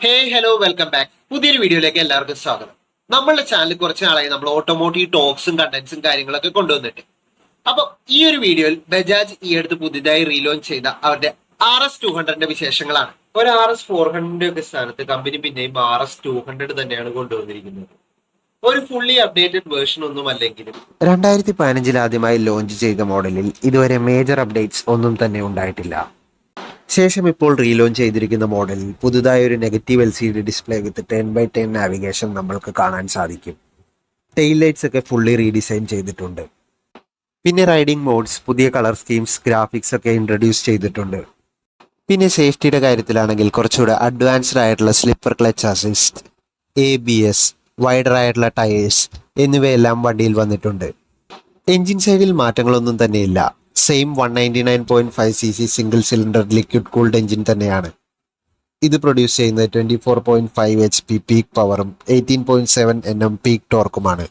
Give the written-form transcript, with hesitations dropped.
Hello welcome back. പുതിയൊരു വീഡിയോയിലേക്ക് എല്ലാവർക്കും സ്വാഗതം. നമ്മളുടെ ചാനൽ കുറച്ച് നാളായി നമ്മൾ ഓട്ടോമോട്ടീവ് ടോക്സും കണ്ടന്റ്സും കാര്യങ്ങളൊക്കെ കൊണ്ടുവന്നിട്ട്. അപ്പൊ ഈ ഒരു വീഡിയോയിൽ ബജാജ് ഈ അടുത്ത് പുതിയതായി റീലോഞ്ച് ചെയ്ത അവരുടെ RS200ന്റെ വിശേഷങ്ങളാണ്. ഒരു RS400 ഒക്കെ സ്ഥാനത്ത് കമ്പനി പിന്നെയും RS200 തന്നെയാണ് കൊണ്ടുവന്നിരിക്കുന്നത്. ഒരു ഫുള്ളി അപ്ഡേറ്റഡ് വേർഷൻ ഒന്നും അല്ലെങ്കിലും 2015 ആദ്യമായി ലോഞ്ച് ചെയ്ത മോഡലിൽ ഇതുവരെ മേജർ അപ്ഡേറ്റ്സ് ഒന്നും തന്നെ ഉണ്ടായിട്ടില്ല. ശേഷം ഇപ്പോൾ റീലോഞ്ച് ചെയ്തിരിക്കുന്ന മോഡലിൽ പുതുതായി ഒരു നെഗറ്റീവ് LCD ഡിസ്പ്ലേ വിത്ത് 10x10 നാവിഗേഷൻ നമ്മൾക്ക് കാണാൻ സാധിക്കും. ടെയിൽ ലൈറ്റ്സ് ഒക്കെ ഫുള്ളി റീഡിസൈൻ ചെയ്തിട്ടുണ്ട്. പിന്നെ റൈഡിംഗ് മോഡ്സ്, പുതിയ കളർ സ്കീംസ്, ഗ്രാഫിക്സ് ഒക്കെ ഇൻട്രൊഡ്യൂസ് ചെയ്തിട്ടുണ്ട്. പിന്നെ സേഫ്റ്റിയുടെ കാര്യത്തിലാണെങ്കിൽ കുറച്ചുകൂടെ അഡ്വാൻസ്ഡ് ആയിട്ടുള്ള slipper clutch assist, ABS, wider ആയിട്ടുള്ള ടയേഴ്സ് എന്നിവയെല്ലാം വണ്ടിയിൽ വന്നിട്ടുണ്ട്. എൻജിൻ സൈഡിൽ മാറ്റങ്ങളൊന്നും തന്നെയില്ല. Same 199.5cc single cylinder liquid cooled engine തന്നെയാണ്. ഇത് പ്രൊഡ്യൂസ് ചെയ്യുന്നത് 24.5 HP പീക്ക് പവറും 18.7 Nm പീക്ക് ടോർക്കുമാണ്.